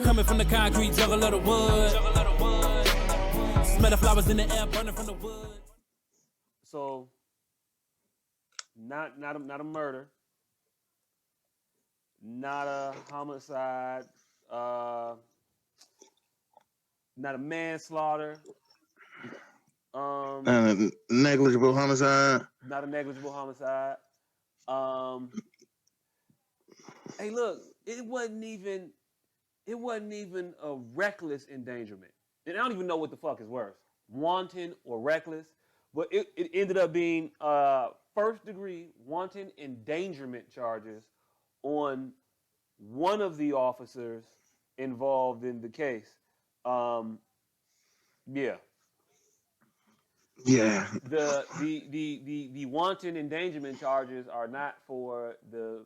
coming from the concrete, juggle of the wood. Smell the flowers in the air, burning from the wood. So, not a murder, not a homicide, not a manslaughter, And a negligible homicide. not a negligible homicide. Hey, look, it wasn't even a reckless endangerment. And I don't even know what the fuck is worse, wanton or reckless. But it ended up being first-degree wanton endangerment charges on one of the officers involved in the case. Yeah. Yeah. The wanton endangerment charges are not for the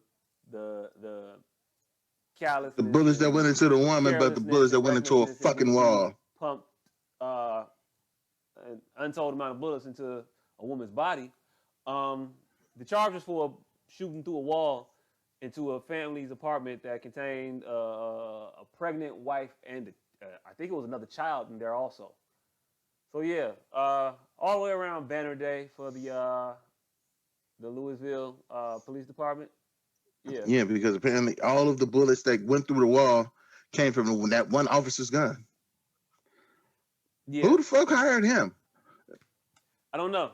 carelessness. The bullets that went into the woman, but the bullets that went into a fucking wall. Pumped an untold amount of bullets into a woman's body. The charge was for shooting through a wall into a family's apartment that contained a pregnant wife and I think it was another child in there also. So yeah, all the way around banner day for the Louisville Police Department. Yeah. Yeah, because apparently all of the bullets that went through the wall came from that one officer's gun. Yeah. Who the fuck hired him? I don't know.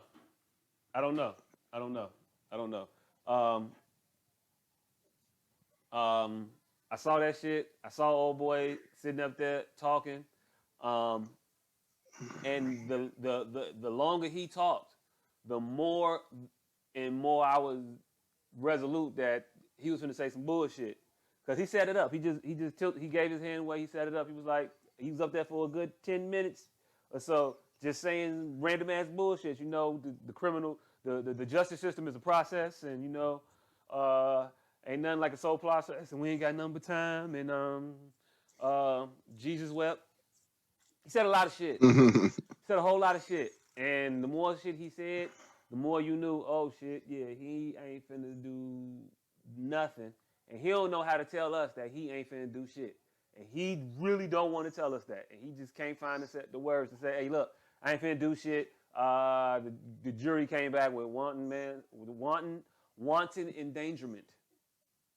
I saw that shit. I saw old boy sitting up there talking. And the longer he talked, the more and more I was resolute that he was going to say some bullshit. Because he set it up. He gave his hand away. He set it up. He was up there for a good 10 minutes or so, just saying random ass bullshit. You know, the criminal, the justice system is a process, and you know, ain't nothing like a soul process, and we ain't got nothing but time. And Jesus wept. He said a lot of shit. He said a whole lot of shit. And the more shit he said, the more you knew, oh shit, yeah, he ain't finna do nothing. And he don't know how to tell us that he ain't finna do shit. And he really don't want to tell us that. And he just can't find the words to say, hey, look, I ain't finna do shit. The jury came back with wanton endangerment.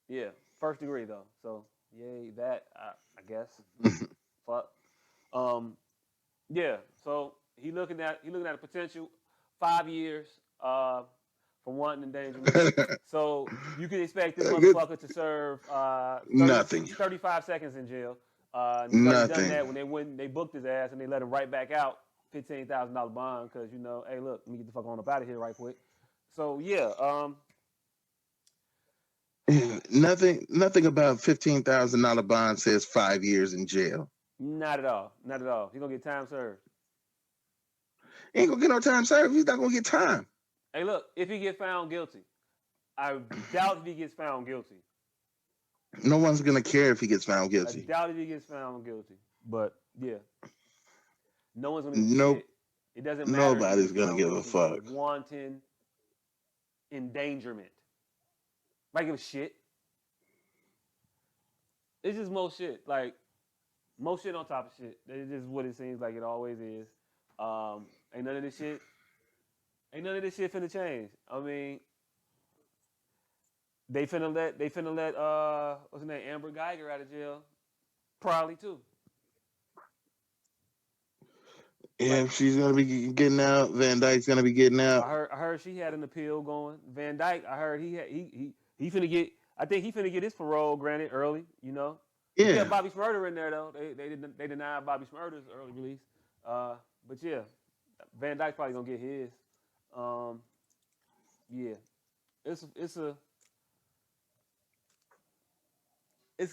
Yeah, first degree though. So yay, that I guess. Fuck. Yeah. So he looking at a potential 5 years for wanton endangerment. So you can expect this motherfucker to serve 35 seconds in jail. He's already done that when they booked his ass and they let him right back out, $15,000 bond because you know, hey, look, let me get the fuck on up out of here right quick. So yeah. Nothing about $15,000 bond says 5 years in jail. Not at all. He's gonna get time served. He ain't gonna get no time served. He's not gonna get time. Hey, look, if he gets found guilty, I doubt if he gets found guilty. No one's gonna care if he gets found guilty. I doubt if he gets found guilty. But yeah, no one's gonna give a shit. It doesn't matter. Nobody's gonna give a fuck. Wanton endangerment. Might give a shit. It's just most shit. Like most shit on top of shit. It's just what it seems like it always is. Ain't none of this shit finna change. I mean, they finna let what's her name, Amber Geiger out of jail, probably too. Yeah, she's gonna be getting out. Van Dyke's gonna be getting out. I heard she had an appeal going. Van Dyke, I heard he finna get. I think he finna get his parole granted early. You know. Yeah. Bobby Shmurda in there though. They denied Bobby Shmurda's early release. But yeah, Van Dyke's probably gonna get his. Yeah, it's a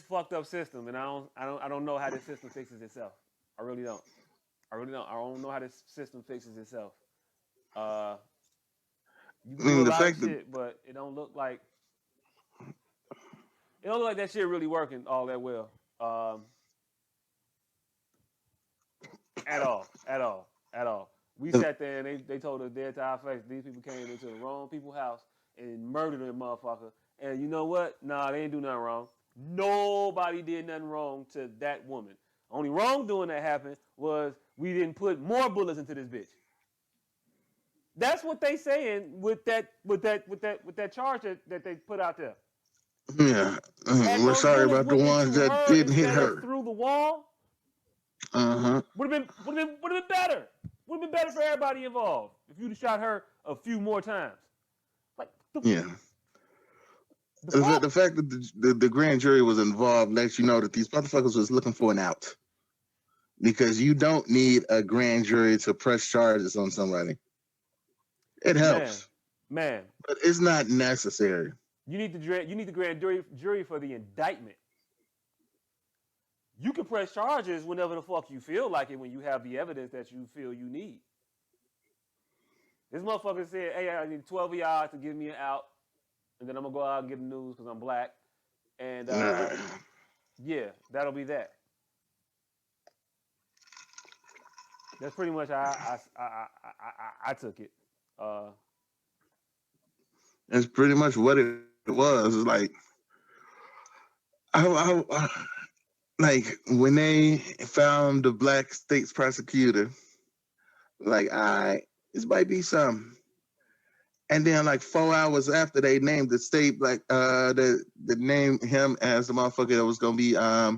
fucked up system, and I don't know how this system fixes itself. I really don't. I don't know how this system fixes itself. You do a lot of shit, but it don't look like that shit really working all that well. At all. We sat there and they told us dead to our face, these people came into the wrong people's house and murdered them motherfucker. And you know what? Nah, they ain't do nothing wrong. Nobody did nothing wrong to that woman. Only wrongdoing that happened was we didn't put more bullets into this bitch. That's what they saying with that charge that they put out there. Yeah. Had We're those sorry bullets about the went ones into that her didn't hit instead of her. through the wall, would have been better. Would have been better for everybody involved if you'd have shot her a few more times. Like Yeah. the fuck? The fact that the grand jury was involved lets you know that these motherfuckers was looking for an out. Because you don't need a grand jury to press charges on somebody. It helps. Man. But it's not necessary. You need the grand jury for the indictment. You can press charges whenever the fuck you feel like it when you have the evidence that you feel you need. This motherfucker said, hey, I need 12 of y'all to give me an out, and then I'm going to go out and get the news because I'm black. And yeah, that'll be that. That's pretty much how I took it. That's pretty much what it was. It's like, like when they found the black state's prosecutor, like, all right, this might be something. And then like 4 hours after they named the state, like the name him as the motherfucker that was gonna be I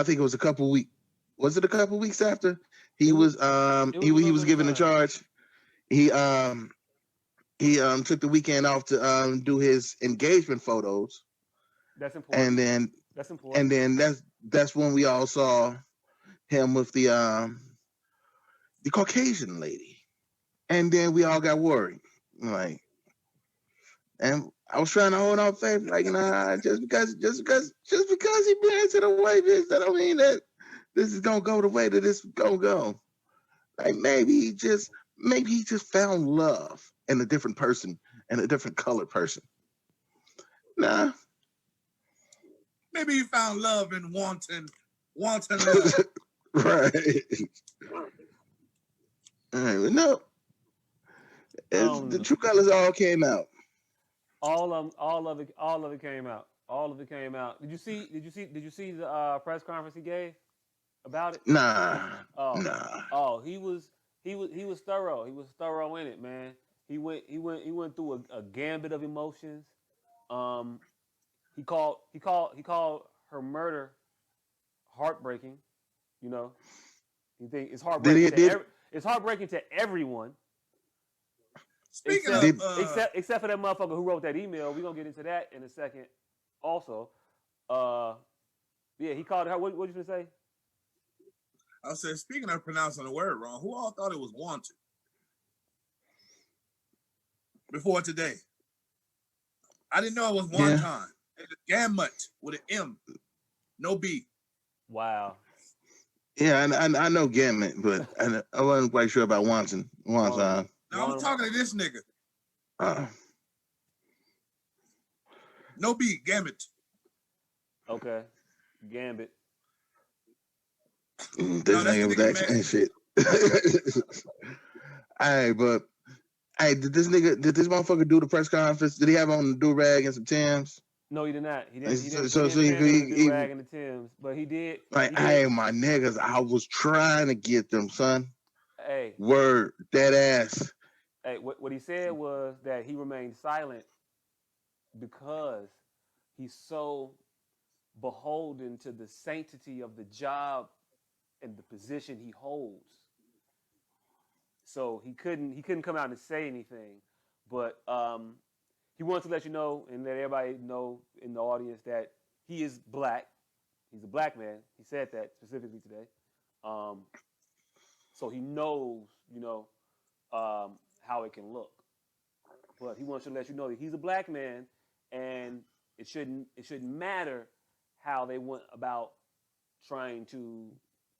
think it was a couple weeks. Was it a couple weeks after he was given the charge? He took the weekend off to do his engagement photos. That's important. And then that's important. And then that's when we all saw him with the Caucasian lady. And then we all got worried. Like, and I was trying to hold on faith, like, nah, just because he married to the white bitch, that don't mean that this is gonna go the way that this is gonna go. Like maybe he just found love in a different person and a different colored person. Nah. Maybe he found love in wanting love. Right. No. The true colors all came out. All of it came out. All of it came out. Did you see the press conference he gave about it? Nah. He was thorough. He was thorough in it, man. He went through a gambit of emotions. He called her murder heartbreaking. You know, you think it's heartbreaking. It's heartbreaking to everyone. Except for that motherfucker who wrote that email. We're gonna get into that in a second. Also, he called her. What you gonna say? I said, speaking of pronouncing the word wrong, who all thought it was wanted before today? I didn't know it was one time. It's gamut with an M, no B. Wow. Yeah, and I know gamut, but I wasn't quite sure about wanton. No, I'm talking to this nigga. No B, gamut. Okay, gambit. This nigga was actually shit. Alright, but did this motherfucker do the press conference? Did he have on the do-rag and some Timbs? No, he did not. He didn't. He do-rag and the Timbs, but he did. Hey, my niggas, I was trying to get them, son. Hey. Word, dead ass. Hey, what he said was that he remained silent because he's so beholden to the sanctity of the job and the position he holds. So he couldn't come out and say anything, but he wanted to let you know and let everybody know in the audience that he is black. He's a black man. He said that specifically today. So he knows, how it can look. But he wants to let you know that he's a black man, and it shouldn't matter how they went about trying to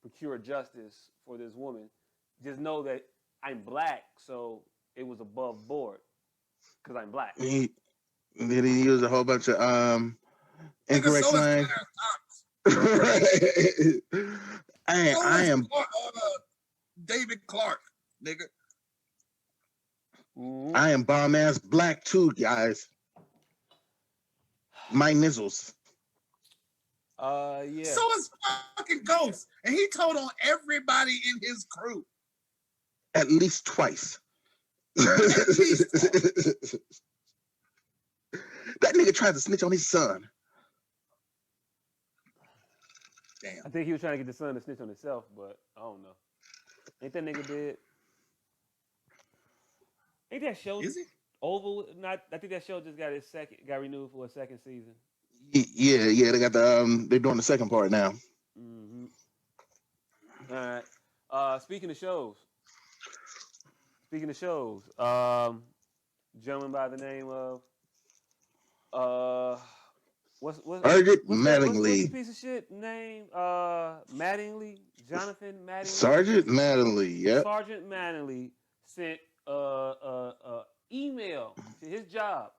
procure justice for this woman. Just know that I'm black, so it was above board because I'm black. Did he use a whole bunch of incorrect slang? I am David Clark, nigga. I am bomb ass black too, guys. Mike Nizzles. Yeah. So is fucking Ghost, and he told on everybody in his crew. At least twice. At least twice. That nigga tried to snitch on his son. Damn. I think he was trying to get the son to snitch on himself, but I don't know. Ain't that nigga dead? Ain't that show Is he? over? Not. I think that show just got renewed for a second season. Yeah. They got the they're doing the second part now. Mm-hmm. All right. Speaking of shows, gentleman by the name of what's Sergeant the Mattingly. piece of shit name? Mattingly, Jonathan Mattingly. Sergeant Mattingly. Yep. Sergeant Mattingly sent email to his job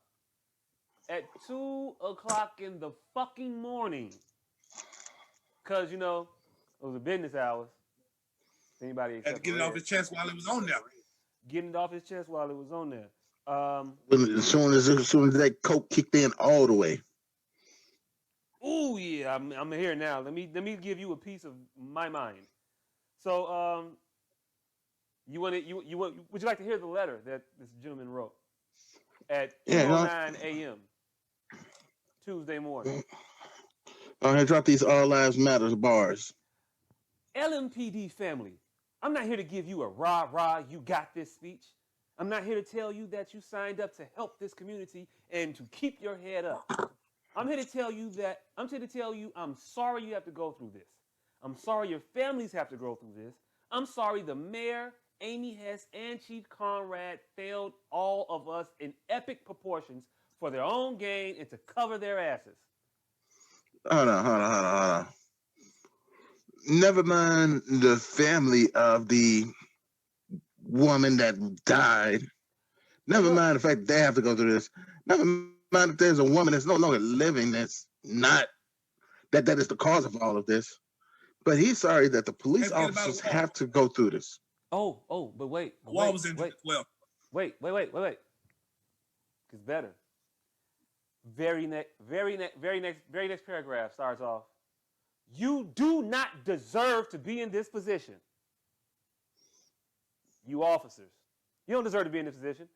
at 2:00 in the fucking morning, cause it was a business hours. Anybody Had to get it off his chest while it was on there. Getting it off his chest while it was on there. As soon as that coke kicked in all the way. Oh yeah, I'm here now. Let me give you a piece of my mind. So would you like to hear the letter that this gentleman wrote at 2:09 a.m. Tuesday morning? I'm gonna drop these All Lives Matters bars. LMPD family, I'm not here to give you a rah, you got this speech. I'm not here to tell you that you signed up to help this community and to keep your head up. I'm here to tell you I'm sorry you have to go through this. I'm sorry your families have to go through this. I'm sorry the mayor, Amy Hess, and Chief Conrad failed all of us in epic proportions for their own gain and to cover their asses. Hold on. Never mind the family of the woman that died. Never mind the fact that they have to go through this. Never mind if there's a woman that's no longer living that's not, that is the cause of all of this. But he's sorry that the police officers have to go through this. Oh, but wait. Wall was in well. Wait. It's better. Very next paragraph starts off. You do not deserve to be in this position. You officers. You don't deserve to be in this position.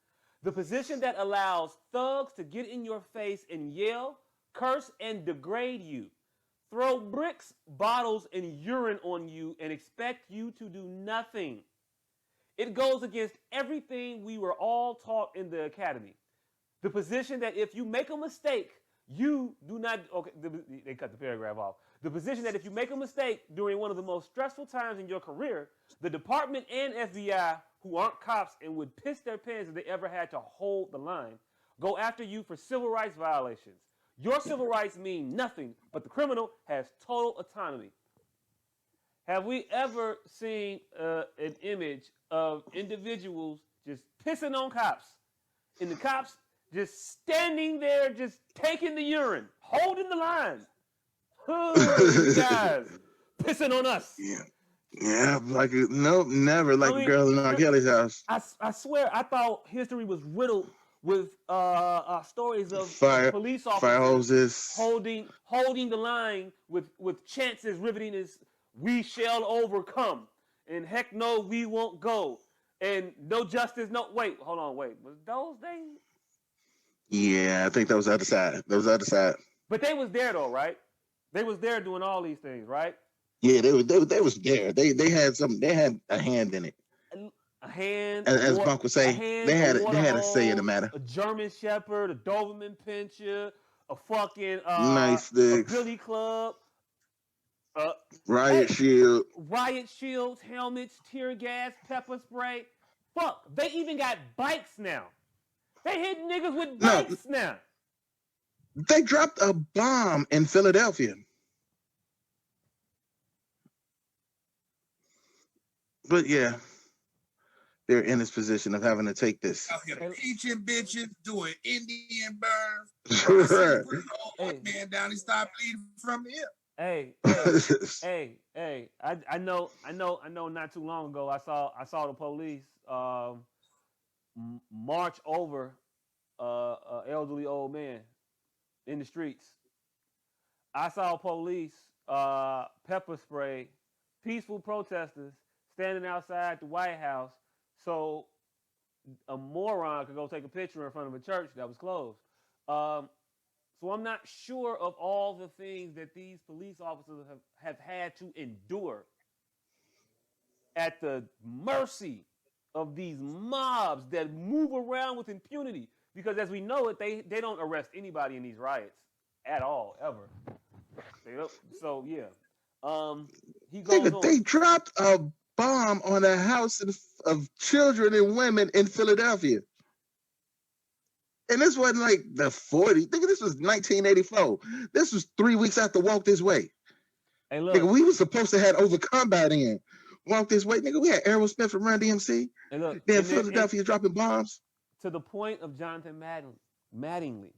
The position that allows thugs to get in your face and yell, curse, and degrade you. Throw bricks, bottles, and urine on you and expect you to do nothing. It goes against everything we were all taught in the academy. The position that if you make a mistake, you do not, okay, they cut the paragraph off. The position that if you make a mistake during one of the most stressful times in your career, the department and FBI, who aren't cops and would piss their pants if they ever had to hold the line, go after you for civil rights violations. Your civil rights mean nothing, but the criminal has total autonomy. Have we ever seen an image of individuals just pissing on cops, and the cops just standing there, just taking the urine, holding the line? You guys pissing on us. Yeah, like nope, never like a girl in R. Kelly's house. I swear, I thought history was riddled with stories of police officers holding the line with chances riveting as "We shall overcome," and "Heck no, we won't go," and "No justice, no." Wait, hold on, wait. Was those days? Yeah, I think that was the other side. But they was there though, right? They was there doing all these things, right? Yeah, they was there. They had something. They had a hand in it. A hand, as Bunk would say, they had a say in the matter. A German Shepherd, a Doberman Pinscher, a fucking nice a Billy Club, riot shields, helmets, tear gas, pepper spray. Fuck, they even got bikes now. They hit niggas with bikes now. They dropped a bomb in Philadelphia. But yeah, they're in this position of having to take this. Out here teaching bitches, doing Indian burns. Right. Old man down, he started bleeding from the hip. Hey! I know. Not too long ago, I saw the police march over an elderly old man in the streets. I saw police pepper spray peaceful protesters standing outside the White House so a moron could go take a picture in front of a church that was closed. So I'm not sure of all the things that these police officers have had to endure at the mercy of these mobs that move around with impunity. Because as we know it, they don't arrest anybody in these riots at all, ever. So yeah. He goes Nigga, on. they dropped a bomb on a house of children and women in Philadelphia. And this wasn't like the 40s. Nigga, this was 1984. This was 3 weeks after Walk This Way. Hey, look. Nigga, we was supposed to have Overcome by then. Walk This Way. Nigga, we had Aerosmith from Run DMC. Hey, look. Then Philadelphia dropping bombs. To the point of Jonathan Mattingly.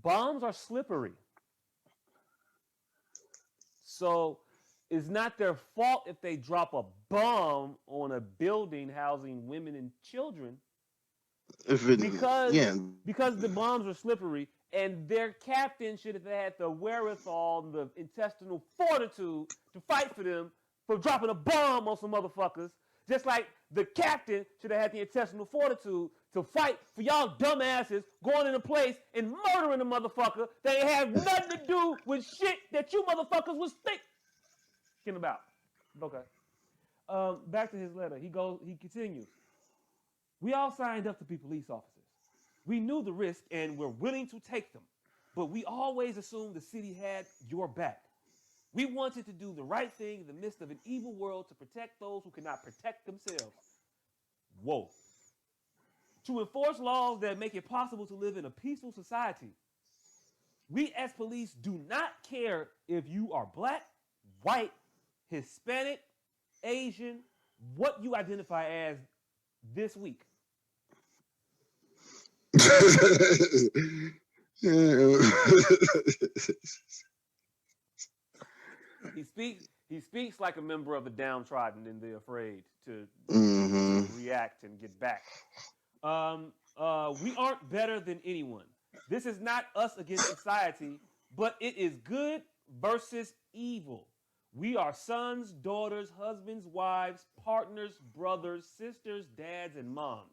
Bombs are slippery. So it's not their fault if they drop a bomb on a building housing women and children. Because the bombs are slippery, and their captain should have had the wherewithal, the intestinal fortitude to fight for them for dropping a bomb on some motherfuckers. Just like the captain should have had the intestinal fortitude to fight for y'all dumbasses going in a place and murdering a motherfucker that ain't have nothing to do with shit that you motherfuckers was thinking about. Okay. Back to his letter. He continues. We all signed up to be police officers. We knew the risk and were willing to take them, but we always assumed the city had your back. We wanted to do the right thing in the midst of an evil world to protect those who cannot protect themselves. Whoa. To enforce laws that make it possible to live in a peaceful society. We as police do not care if you are black, white, Hispanic, Asian, what you identify as this week. He speaks like a member of the downtrodden and the afraid to react and get back. We aren't better than anyone. This is not us against society, but it is good versus evil. We are sons, daughters, husbands, wives, partners, brothers, sisters, dads, and moms.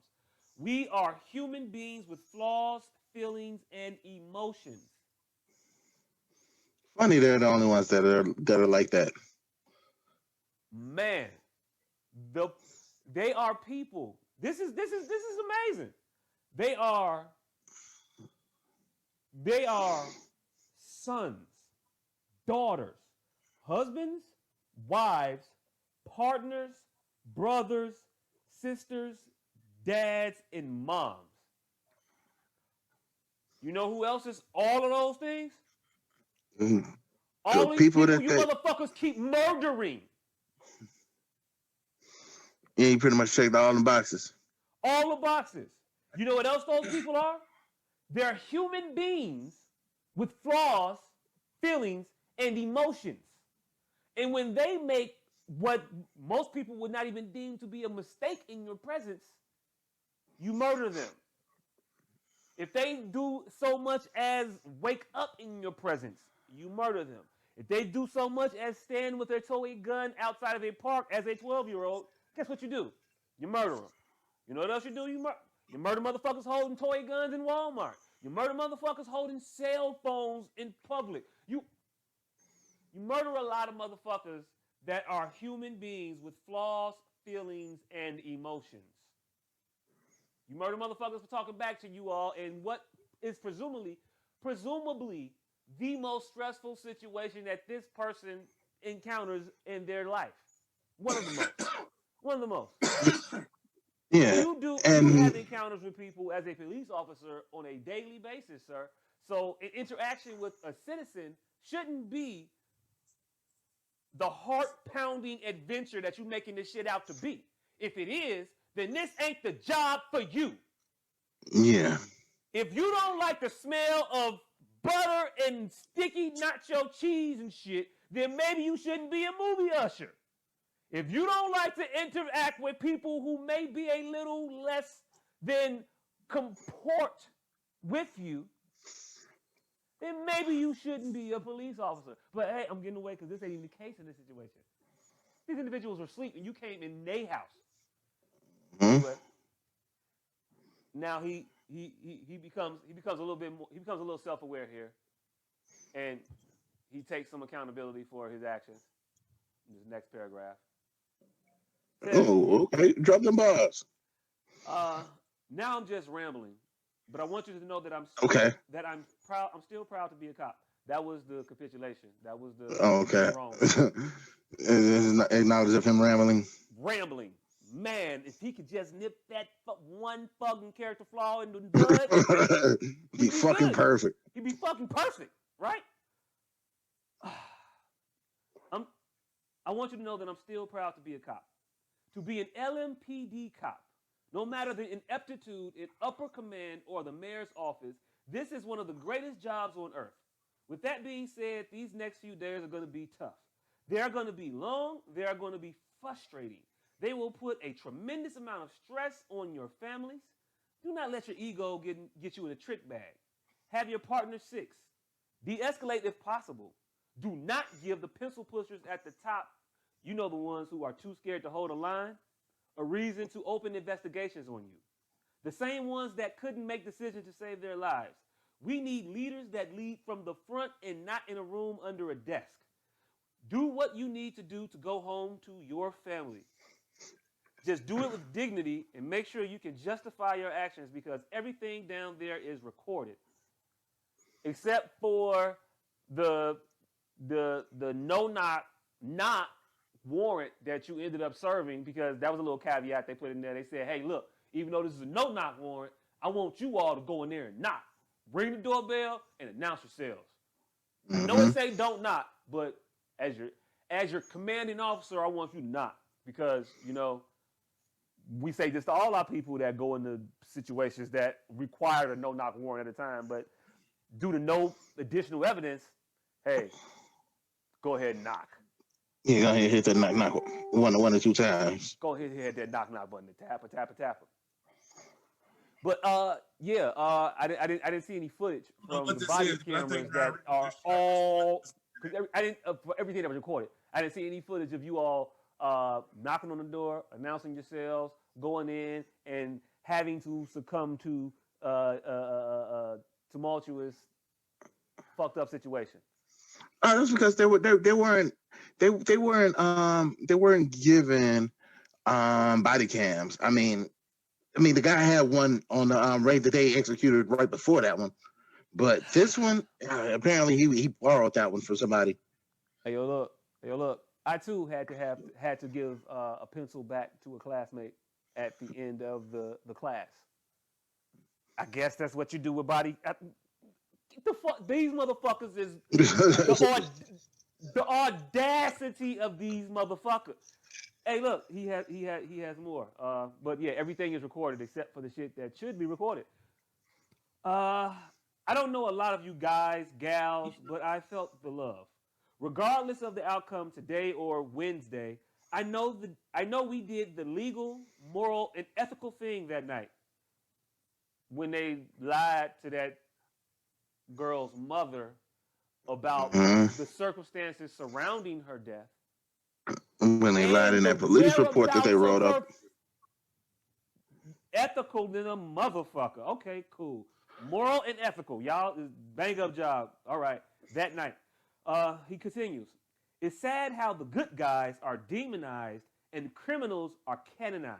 We are human beings with flaws, feelings, and emotions. Funny, they're the only ones that are like that. Man, they are people. This is amazing. They are sons, daughters, husbands, wives, partners, brothers, sisters, dads, and moms. You know who else is all of those things? All these people you motherfuckers keep murdering. Yeah, you pretty much checked all the boxes. All the boxes. You know what else those people are? They're human beings with flaws, feelings, and emotions. And when they make what most people would not even deem to be a mistake in your presence, you murder them. If they do so much as wake up in your presence, you murder them. If they do so much as stand with their toy gun outside of a park as a 12-year-old, guess what you do? You murder them. You know what else you do? You murder motherfuckers holding toy guns in Walmart. You murder motherfuckers holding cell phones in public. You murder a lot of motherfuckers that are human beings with flaws, feelings, and emotions. You murder motherfuckers for talking back to you all in what is presumably the most stressful situation that this person encounters in their life. One of the most. Yeah. You have encounters with people as a police officer on a daily basis, sir. So an interaction with a citizen shouldn't be the heart-pounding adventure that you're making this shit out to be. If it is, then this ain't the job for you. Yeah. If you don't like the smell of butter and sticky nacho cheese and shit, then maybe you shouldn't be a movie usher. If you don't like to interact with people who may be a little less than comport with you, then maybe you shouldn't be a police officer. But hey, I'm getting away because this ain't even the case in this situation. These individuals were sleeping. You came in their house. Anyway, now he becomes a little bit more, he becomes a little self-aware here, and he takes some accountability for his actions. In this next paragraph. Says, okay. Drop them bars. Now I'm just rambling, but I want you to know that I'm proud. I'm still proud to be a cop. That was the capitulation. That was the wrong. Acknowledge of him rambling. Rambling. Man, if he could just nip that one fucking character flaw in the bud, he'd be fucking good. Perfect. He'd be fucking perfect, right? I want you to know that I'm still proud to be a cop. To be an LMPD cop, no matter the ineptitude in upper command or the mayor's office, this is one of the greatest jobs on earth. With that being said, these next few days are going to be tough. They are going to be long. They are going to be frustrating. They will put a tremendous amount of stress on your families. Do not let your ego get you in a trick bag. Have your partner six. De-escalate if possible. Do not give the pencil pushers at the top, you know, the ones who are too scared to hold a line, a reason to open investigations on you. The same ones that couldn't make decisions to save their lives. We need leaders that lead from the front and not in a room under a desk. Do what you need to do to go home to your family. Just do it with dignity and make sure you can justify your actions because everything down there is recorded. Except for the not warrant that you ended up serving, because that was a little caveat they put in there. They said, hey, look, even though this is a no-knock warrant, I want you all to go in there and knock. Ring the doorbell and announce yourselves. I know it say don't knock, but as your commanding officer, I want you to knock because, you know, we say this to all our people that go into situations that require a no-knock warrant at a time, but due to no additional evidence, hey, go ahead and knock. Yeah, go ahead and hit that knock one or two times. Go ahead and hit that knock button, tap. But I didn't see any footage from the body cameras that are all for everything that was recorded. I didn't see any footage of you all knocking on the door, announcing yourselves, going in, and having to succumb to tumultuous, fucked up situation. That's because they weren't given body cams. I mean, the guy had one on the raid that they executed right before that one, but this one apparently he borrowed that one from somebody. Hey yo, look! I too had to give a pencil back to a classmate at the end of the class. I guess that's what you do with body. The fuck, these motherfuckers is the audacity of these motherfuckers. Hey, look, he has more. But yeah, everything is recorded except for the shit that should be recorded. I don't know a lot of you guys, gals, but I felt the love. Regardless of the outcome today or Wednesday, I know we did the legal, moral, and ethical thing that night when they lied to that girl's mother about the circumstances surrounding her death. When they lied in that police report that they wrote up. Ethical than a motherfucker. Okay, cool. Moral and ethical. Y'all, bang up job. All right, that night. He continues. It's sad how the good guys are demonized and criminals are canonized.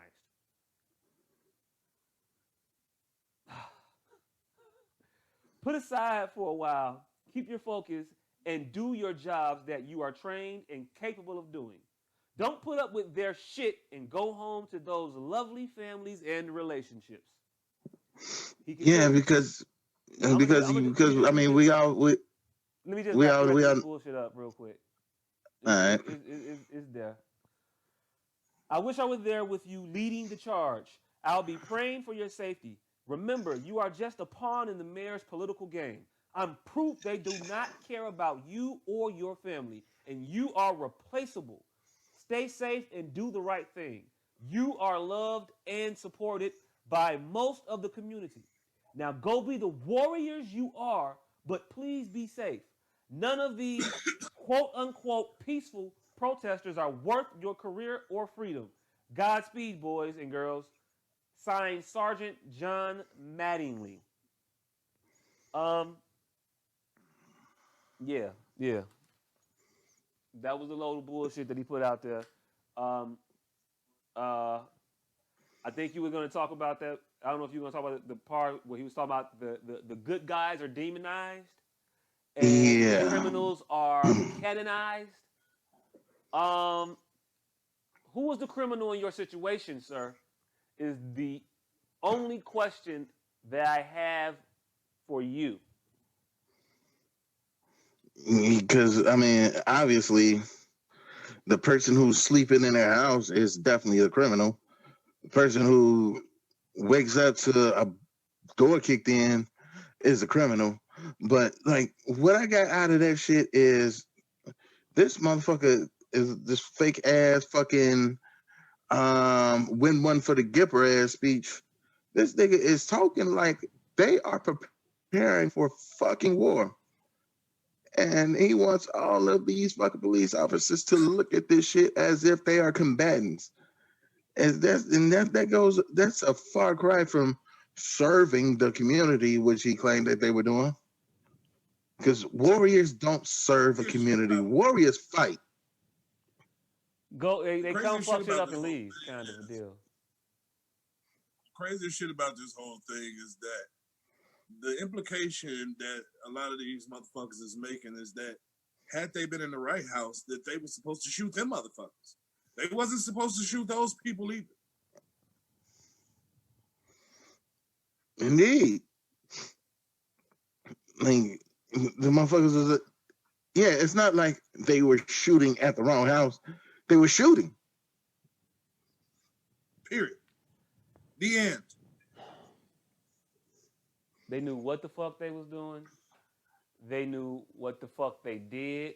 Put aside for a while, keep your focus, and do your jobs that you are trained and capable of doing. Don't put up with their shit and go home to those lovely families and relationships. Because I mean, we all. Let me just wrap this bullshit up real quick. All right. It's there. I wish I was there with you leading the charge. I'll be praying for your safety. Remember, you are just a pawn in the mayor's political game. I'm proof they do not care about you or your family, and you are replaceable. Stay safe and do the right thing. You are loved and supported by most of the community. Now go be the warriors you are, But please be safe. None of these quote unquote peaceful protesters are worth your career or freedom. Godspeed, boys and girls. Signed, Sergeant John Mattingly. Um, yeah. That was a load of bullshit that he put out there. Um, uh, I think you were going to talk about that. I don't know if you were going to talk about the part where he was talking about the good guys are demonized and the Yeah. criminals are canonized. Um, who was the criminal in your situation, sir? Is the only question that I have for you. Because I mean, obviously, the person who's sleeping in their house is definitely a criminal. The person who wakes up to a door kicked in is a criminal. But like, what I got out of that shit is this motherfucker is this fake ass fucking win one for the Gipper ass speech. This nigga is talking like they are preparing for fucking war. And he wants all of these fucking police officers to look at this shit as if they are combatants. That's a far cry from serving the community, which he claimed that they were doing. Because warriors don't serve a community. Warriors fight. They come Crazy shit fuck shit about up this and whole leave, kind of a deal. crazy shit about this whole thing is that the implication that a lot of these motherfuckers is making is that had they been in the right house, that they were supposed to shoot them motherfuckers. They wasn't supposed to shoot those people either. Indeed. Like, the motherfuckers was yeah, it's not like they were shooting at the wrong house. They were shooting. Period. The end. They knew what the fuck they was doing. They knew what the fuck they did.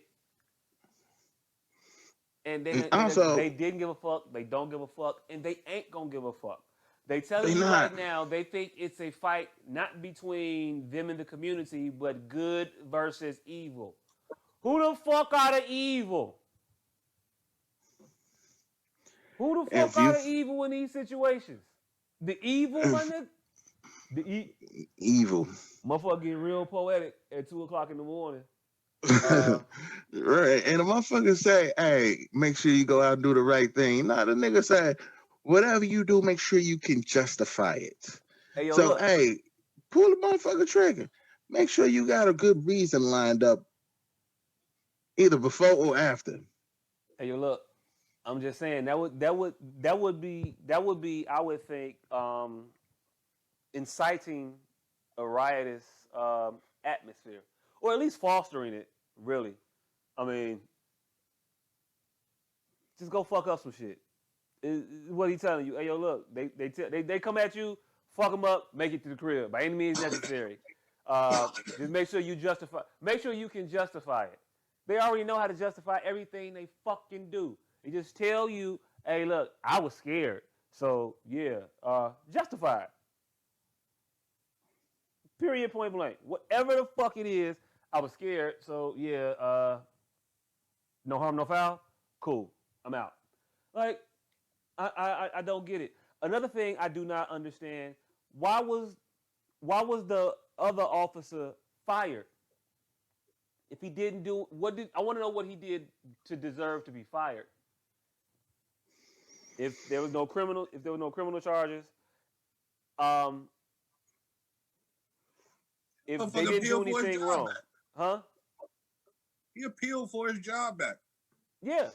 And And also, they didn't give a fuck. They don't give a fuck. And they ain't gonna give a fuck. They telling they you right not. now they think it's a fight not between them and the community, but good versus evil. Who the fuck are the evil? Who the fuck If you are the evil in these situations? The evil, my nigga? evil. Motherfucker getting real poetic at 2 o'clock in the morning. Right. And the motherfucker say, hey, make sure you go out and do the right thing. Nah, the nigga say, whatever you do, make sure you can justify it. Hey, yo, So, look. hey, pull the motherfucker trigger. Make sure you got a good reason lined up, either before or after. Hey, yo, look. I'm just saying that would be I would think inciting a riotous atmosphere, or at least fostering it. Really, I mean, just go fuck up some shit. Is what he telling you? Hey, yo, look, they come at you, fuck them up, make it to the crib by any means necessary. Just make sure you justify. Make sure you can justify it. They already know how to justify everything they fucking do. They just tell you, hey, look, I was scared, so yeah, justify it. Period, point blank. Whatever the fuck it is, I was scared, so yeah, no harm, no foul. Cool, I'm out. Like, I don't get it. Another thing I do not understand: why was the other officer fired? If he didn't do I want to know what he did to deserve to be fired. If there was no criminal charges, if they Motherfucker didn't do appealed for his anything job wrong, back. huh? He appealed for his job back. Yeah,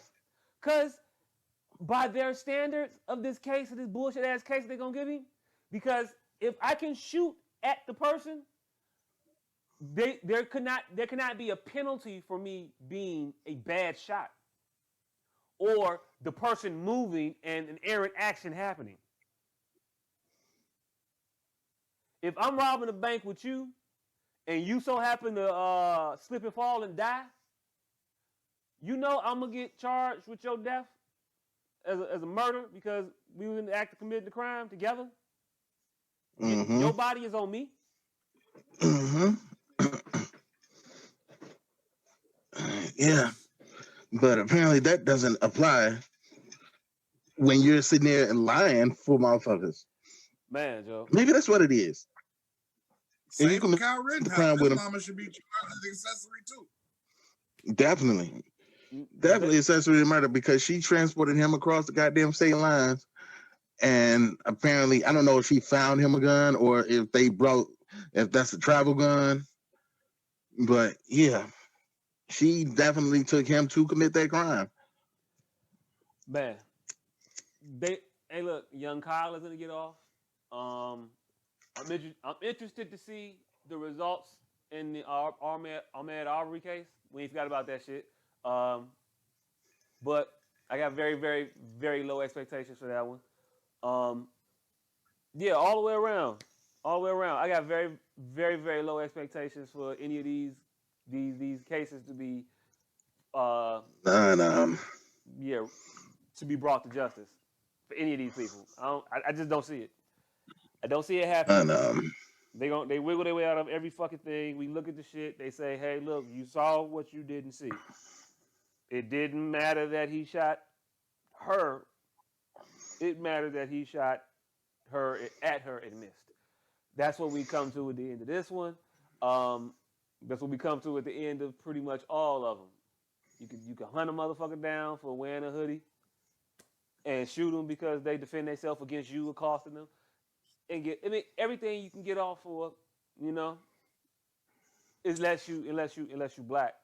because by their standards of this case, of this bullshit ass case they're gonna give him, because if I can shoot at the person, there cannot be a penalty for me being a bad shot or the person moving and an errant action happening. If I'm robbing a bank with you and you so happen to slip and fall and die, you know I'm gonna get charged with your death as a murder because we were in the act of committing the crime together. Mm-hmm. Your body is on me. Mm-hmm. Yeah, but apparently that doesn't apply when you're sitting there and lying for motherfuckers. Man, Joe. Maybe that's what it is. And you Same with commit Kyle the Rittenhouse. crime with His him. mama should be charged as accessory too. Definitely. They- Definitely accessory to murder because she transported him across the goddamn state lines. And apparently, I don't know if she found him a gun or if that's a travel gun. But yeah, she definitely took him to commit that crime. Man, hey, look, young Kyle is gonna get off. I'm interested to see the results in the Ahmaud Arbery case. We ain't forgot about that shit. But I got very, very, very low expectations for that one. Yeah, all the way around. I got very, very, very low expectations for any of these cases to be And yeah, to be brought to justice for any of these people. I just don't see it. I don't see it happening. They wiggle their way out of every fucking thing. We look at the shit. They say, hey, look, you saw what you didn't see. It didn't matter that he shot her. It mattered that he shot her at her and missed. That's what we come to at the end of this one. That's what we come to at the end of pretty much all of them. You can hunt a motherfucker down for wearing a hoodie and shoot them because they defend themselves against you accosting them, and get everything you can get off for, unless you black.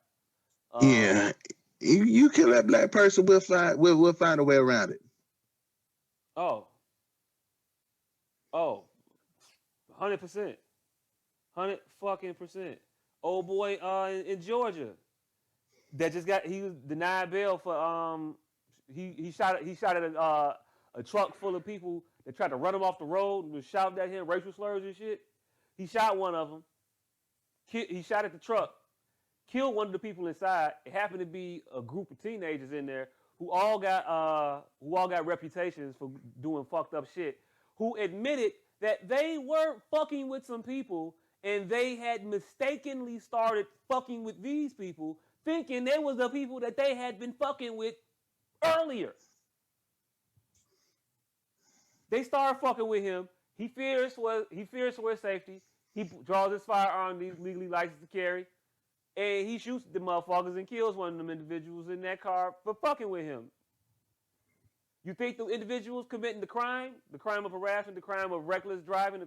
yeah, you kill that black person, we'll find a way around it. Oh, 100%, 100% Old boy in Georgia that he was denied bail for he shot at a truck full of people that tried to run him off the road and was shouting at him racial slurs and shit. He shot one of them. He shot at the truck, killed one of the people inside. It happened to be a group of teenagers in there who all got reputations for doing fucked up shit, who admitted that they were fucking with some people and they had mistakenly started fucking with these people, thinking they was the people that they had been fucking with earlier. They started fucking with him. He fears for his safety. He draws his firearm he's legally licensed to carry, and he shoots the motherfuckers and kills one of them individuals in that car for fucking with him. You think the individuals committing the crime of harassment, the crime of reckless driving, the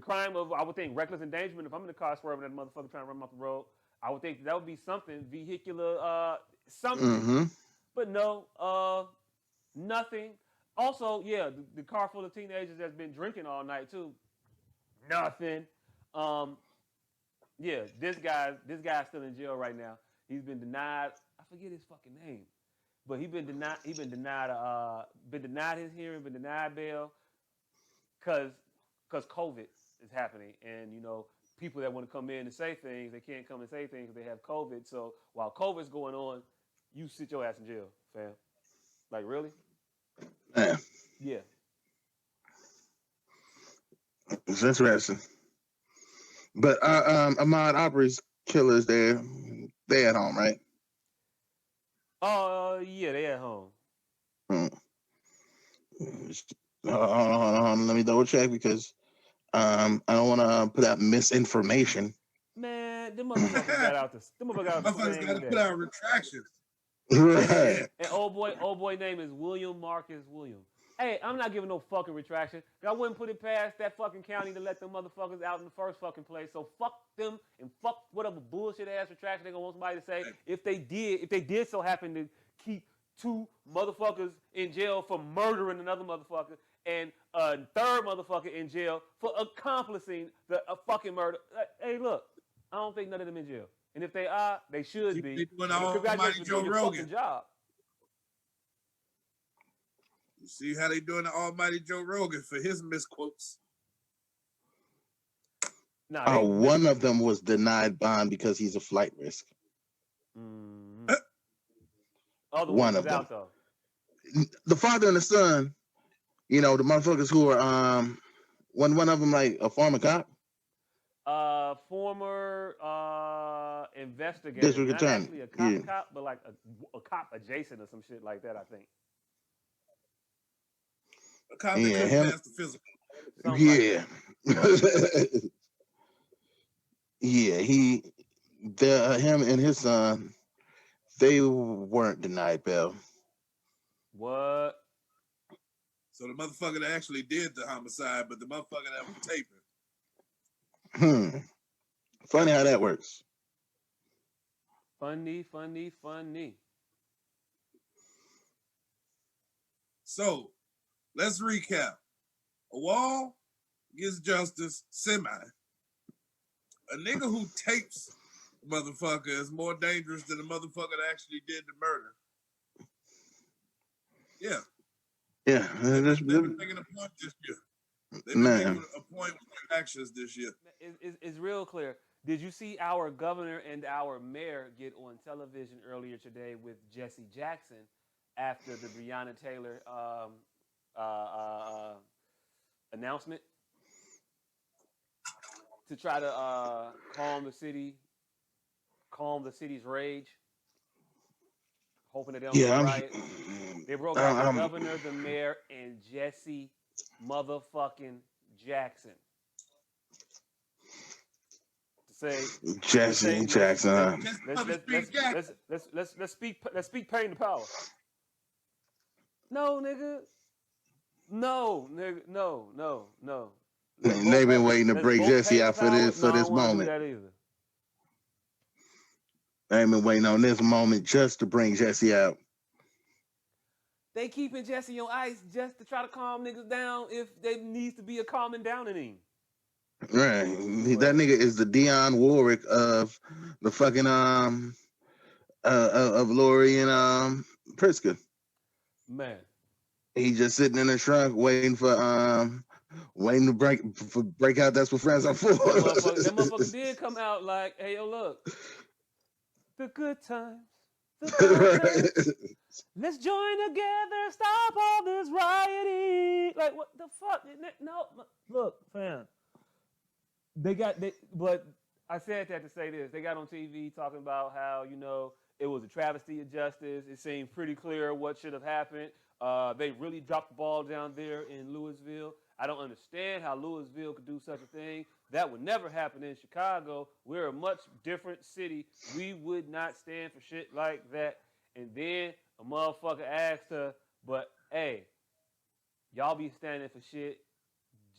crime of, I would think, reckless endangerment, if I'm in the car swerving at a motherfucker trying to run off the road, I would think that would be something, vehicular, something. Mm-hmm. But no, nothing. Also, yeah, the car full of teenagers that's been drinking all night too. Nothing. Yeah, this guy's still in jail right now. He's been denied. I forget his fucking name, but he's been denied his hearing, been denied bail, cause COVID is happening, and people that want to come in and say things, they can't come and say things because they have COVID. So while COVID's going on, you sit your ass in jail, fam. Like, really? Yeah. It's interesting. But Ahmaud Arbery's killers, they at home, right? Yeah, they at home. Hold on. Let me double check because I don't want to put out misinformation. Man, them motherfuckers got out this. Them motherfuckers got to put out retractions. Right. And old boy name is William Marcus Williams. Hey, I'm not giving no fucking retraction. I wouldn't put it past that fucking county to let them motherfuckers out in the first fucking place. So fuck them and fuck whatever bullshit ass retraction they gonna want somebody to say. If they did so happen to keep two motherfuckers in jail for murdering another motherfucker and a third motherfucker in jail for accomplishing a fucking murder. Hey, look, I don't think none of them in jail. And if they are, they should be. Congratulations for doing your fucking job. You see how they doing the almighty Joe Rogan for his misquotes? One of them was denied bond because he's a flight risk. Mm-hmm. Other one of them. Out, though. The father and the son, the motherfuckers who are one of them like a former cop. Former investigator, District not attorney. actually a Yeah. cop, but like a cop adjacent or some shit like that. I think. A cop that Yeah, couldn't him. pass the physical. Something like Yeah. that. Yeah, him and his son, they weren't denied bail. What? So the motherfucker that actually did the homicide, but the motherfucker that was taping. Funny how that works. Funny. So let's recap. A wall gets justice semi. A nigga who tapes a motherfucker is more dangerous than the motherfucker that actually did the murder. Yeah. Yeah, They've been making a point this year. They've been making a point with their actions this year. It's real clear. Did you see our governor and our mayor get on television earlier today with Jesse Jackson after the Breonna Taylor announcement to try to calm the city's rage, hoping that they don't go riot? They broke out the governor, the mayor, and Jesse motherfucking Jackson. Say Jesse Jackson. Let's speak pain to power. No, nigga. No. They've been waiting to break Jesse out for this moment. They've been waiting on this moment just to bring Jesse out. They keeping Jesse on ice just to try to calm niggas down if there needs to be a calming down in him. Right. That nigga is the Dionne Warwick of the fucking of Lori and Pritzker. Man. He just sitting in the trunk waiting to break out. That's what friends are for. That motherfucker did come out like, hey, yo, look. The good times. The bad times. Let's join together. Stop all this rioting. Like, what the fuck? No, look, fam. But I said that to say this. They got on TV talking about how, it was a travesty of justice. It seemed pretty clear what should have happened. They really dropped the ball down there in Louisville. I don't understand how Louisville could do such a thing. That would never happen in Chicago. We're a much different city. We would not stand for shit like that. And then a motherfucker asked her, but hey, y'all be standing for shit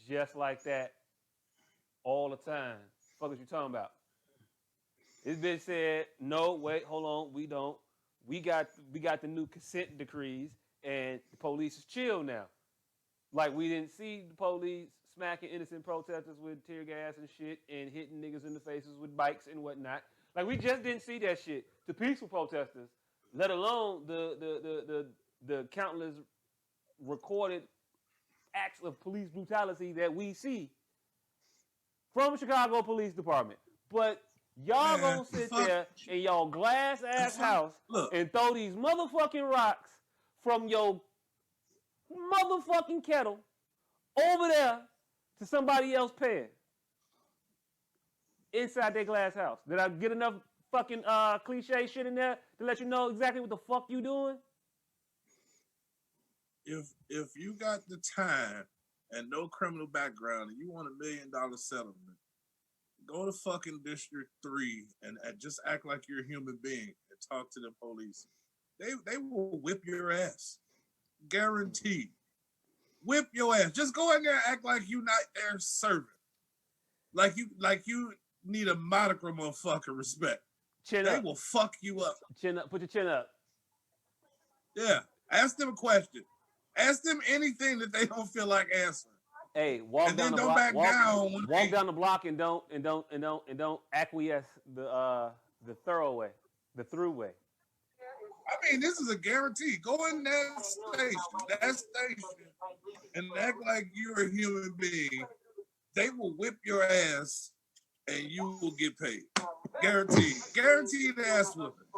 just like that all the time. Fuck is you talking about? It's been said, no, wait, hold on, we don't. We got the new consent decrees, and the police is chill now. Like, we didn't see the police smacking innocent protesters with tear gas and shit and hitting niggas in the faces with bikes and whatnot. Like, we just didn't see that shit to peaceful protesters, let alone the countless recorded acts of police brutality that we see from the Chicago Police Department. But y'all gonna sit there in y'all glass ass house and throw these motherfucking rocks from your motherfucking kettle over there to somebody else paying inside their glass house. Did I get enough fucking cliche shit in there to let you know exactly what the fuck you doing? If you got the time and no criminal background and you want $1 million settlement, go to fucking District 3 and just act like you're a human being and talk to the police. They will whip your ass. Guaranteed. Whip your ass. Just go in there and act like you not their servant. Like you need a modicum of fucking respect. Chin they up. will fuck you up. Chin up. Put your chin up. Yeah. Ask them a question. Ask them anything that they don't feel like answering. Hey, walk and down then the don't block. Walk down the block and don't acquiesce the throughway. I mean, this is a guarantee. Go in that station, and act like you're a human being. They will whip your ass, and you will get paid. Guaranteed. Guaranteed ass whipping.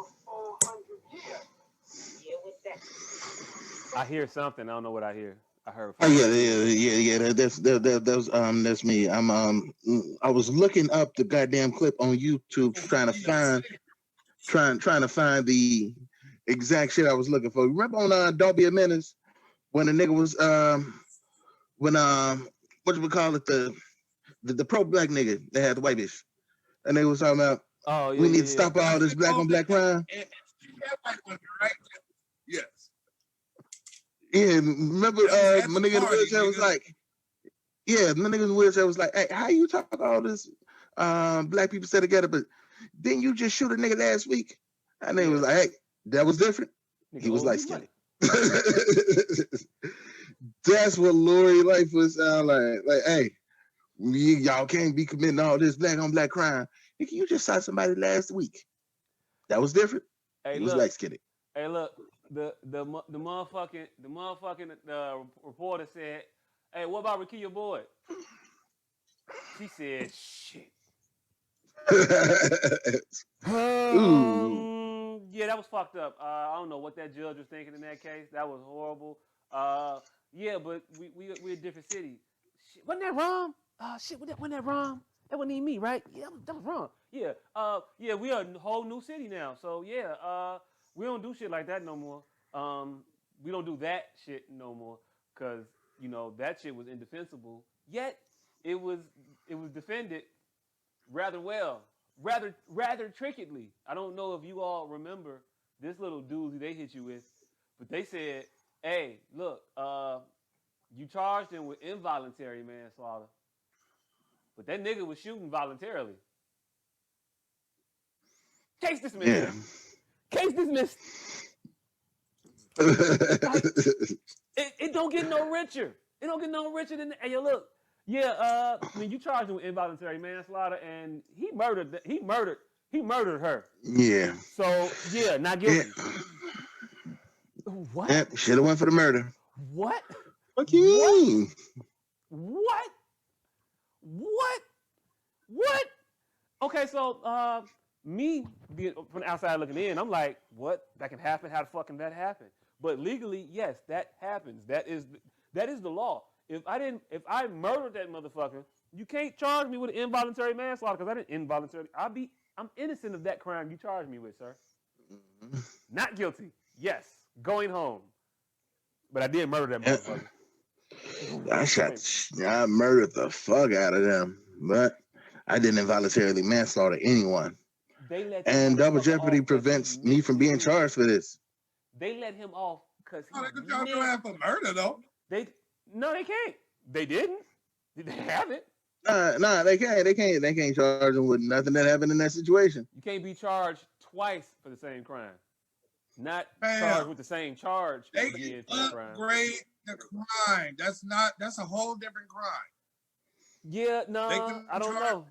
I hear something. I don't know what I hear. I heard. Oh yeah. That's me. I was looking up the goddamn clip on YouTube, trying to find the exact shit I was looking for. Remember on Don't Be a Menace when the nigga was when what do we call it, the pro black nigga that had the white bitch, and they was talking about Oh we need to yeah. stop all this black on black crime. Right? Yes. Yeah, remember my nigga in the wheelchair was like, yeah, my nigga in the wheelchair was like, hey, how you talk all this black people stay together, but didn't you just shoot a nigga last week? And they was like, hey, that was different. Nigga He was owed light me skinned. money. That's what Lori Lightfoot sound like. Like, hey, y'all can't be committing all this black on black crime. Nigga, you just shot somebody last week. That was different. Hey, He was look. light skinned. Hey, look. The motherfucking reporter said, "Hey, what about Rakia Boyd?" She said, "Shit." Ooh. Yeah, that was fucked up. I don't know what that judge was thinking in that case. That was horrible. Yeah, but we're a different city. Shit, wasn't that wrong? Shit, wasn't that wrong? That wasn't even me, right? Yeah, that was wrong. Yeah, yeah, we are a whole new city now. So yeah, we don't do shit like that no more. We don't do that shit no more because that shit was indefensible. Yet it was defended rather well, rather trickedly. I don't know if you all remember this little doozy they hit you with, but they said, "Hey, look, you charged him with involuntary manslaughter, but that nigga was shooting voluntarily. Case dismissed. Yeah. Case dismissed." It don't get no richer. It don't get no richer than. Hey, look. Yeah, I mean, you charged him with involuntary manslaughter, and he murdered her. Yeah. So yeah, not guilty. Yeah. What? Yep, should have went for the murder. What? Fuck you. What? Okay, so me being from the outside looking in, I'm like, what? That can happen? How the fuck can that happen? But legally, yes, that happens. That is the law. If I murdered that motherfucker, you can't charge me with involuntary manslaughter because I didn't involuntarily. I'm innocent of that crime you charged me with, sir. Mm-hmm. Not guilty. Yes, going home. But I did murder that motherfucker. I murdered the fuck out of them, but I didn't involuntarily manslaughter anyone. And double jeopardy prevents me from being charged for this. They let him off because they could charge your ass for murder, though. No, they can't. They didn't. They haven't. Nah, they can't. They can't charge him with nothing that happened in that situation. You can't be charged twice for the same crime. Not charged with the same charge. They can upgrade the crime. That's a whole different crime. Yeah, no, I don't know.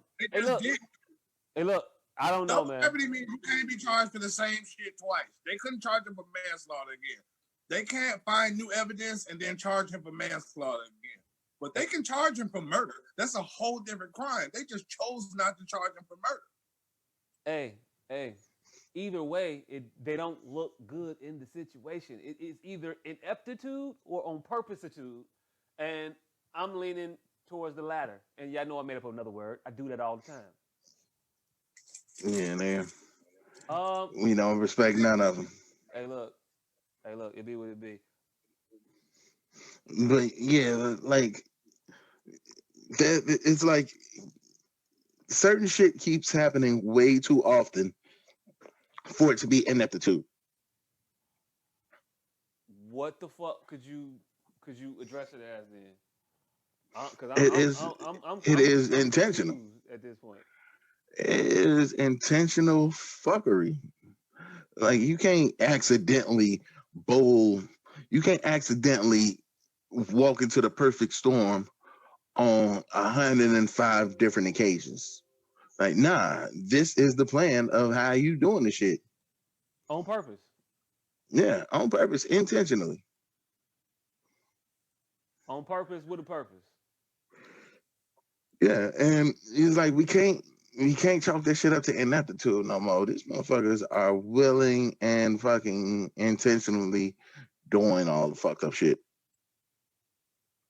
Hey, look, I don't know, man. Everybody means you can't be charged for the same shit twice. They couldn't charge him for manslaughter again. They can't find new evidence and then charge him for manslaughter again. But they can charge him for murder. That's a whole different crime. They just chose not to charge him for murder. Hey. Either way, they don't look good in the situation. It is either ineptitude or on purpositude. And I'm leaning towards the latter. And y'all know I made up another word. I do that all the time. Yeah, man. We don't respect none of them. Hey, look, it be what it be. But yeah, like that. It's like certain shit keeps happening way too often for it to be ineptitude. What the fuck could you address it as then? Because it is intentional at this point. It is intentional fuckery. Like you can't accidentally bowl. You can't accidentally walk into the perfect storm on 105 different occasions. Like, nah, this is the plan of how you doing the shit. On purpose. Yeah, on purpose, intentionally. On purpose with a purpose. Yeah, and it's like we can't chalk this shit up to ineptitude no more. These motherfuckers are willing and fucking intentionally doing all the fucked up shit.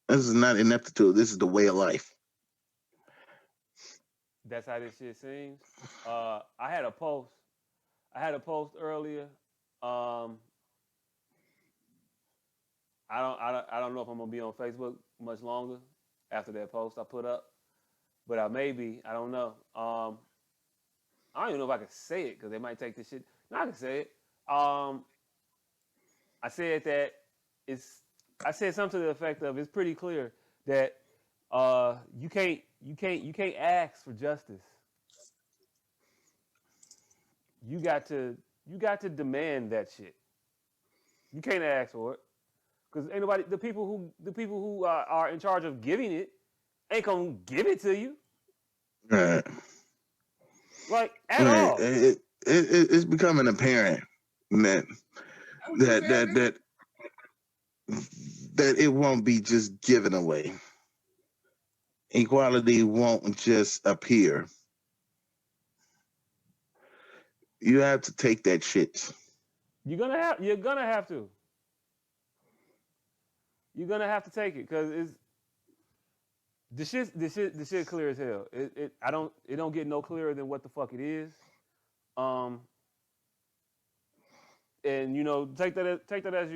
This is not ineptitude. This is the way of life. That's how this shit seems. I had a post. I had a post earlier. I don't know if I'm gonna be on Facebook much longer after that post I put up, but I may be. I don't know. I don't even know if I can say it because they might take this shit. No, I can say it. I said that it's. I said something to the effect of it's pretty clear that you can't ask for justice. You got to demand that shit. You can't ask for it because ain't nobody. The people who are in charge of giving it ain't gonna give it to you. Right. Like at Right. all. It's becoming apparent that that it won't be just given away. Equality won't just appear. You have to take that shit. You're gonna have to. You're gonna have to take it because it's the shit clear as hell. It don't get no clearer than what the fuck it is. And you know, take that as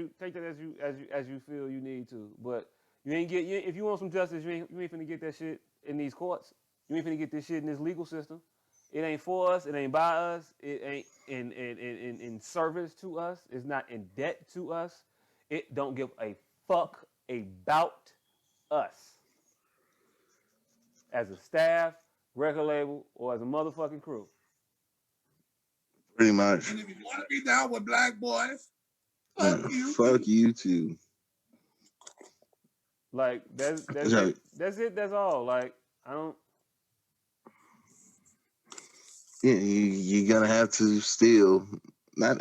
you feel you need to. But if you want some justice, you ain't finna get that shit in these courts. You ain't finna get this shit in this legal system. It ain't for us. It ain't by us. It ain't in service to us. It's not in debt to us. It don't give a fuck about us as a staff, record label, or as a motherfucking crew. Pretty much. And if you want to be down with black boys, fuck you too. Like that's it. That's it. That's all. Like I don't. Yeah, you're gonna have to still not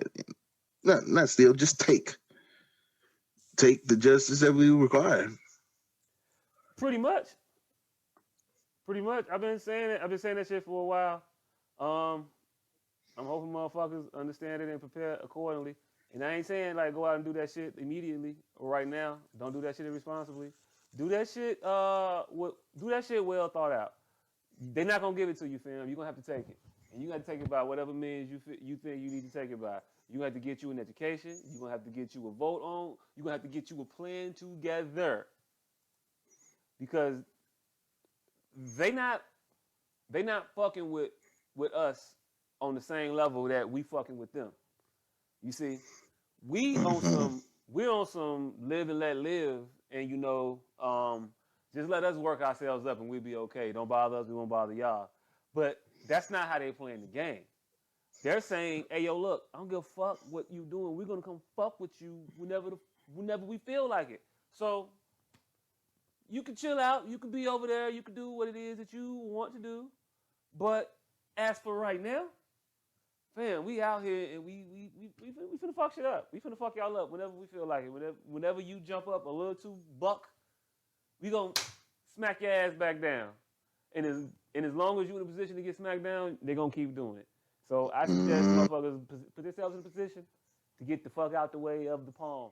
steal, just take the justice that we require. Pretty much. I've been saying it. I've been saying that shit for a while. I'm hoping motherfuckers understand it and prepare accordingly. And I ain't saying like go out and do that shit immediately or right now. Don't do that shit irresponsibly. Do that shit. Do that shit well thought out. They're not gonna give it to you, fam. You're gonna have to take it, and you got to take it by whatever means you think you need to take it by. You have to get you an education. You're gonna have to get you a vote on. You're gonna have to get you a plan together, because they not fucking with us on the same level that we fucking with them. You see, we're on some live and let live, and you know, just let us work ourselves up and we'll be okay. Don't bother us, we won't bother y'all. But that's not how they playing the game. They're saying, hey, yo, look, I don't give a fuck what you doing. We're gonna come fuck with you whenever we feel like it. So you can chill out, you can be over there, you can do what it is that you want to do. But as for right now, fam, we out here and we finna fuck shit up. We finna fuck y'all up whenever we feel like it. Whenever you jump up a little too buck, we gonna smack your ass back down. And as long as you're in a position to get smacked down, they're gonna keep doing it. So I suggest motherfuckers put themselves in a position to get the fuck out the way of the palm.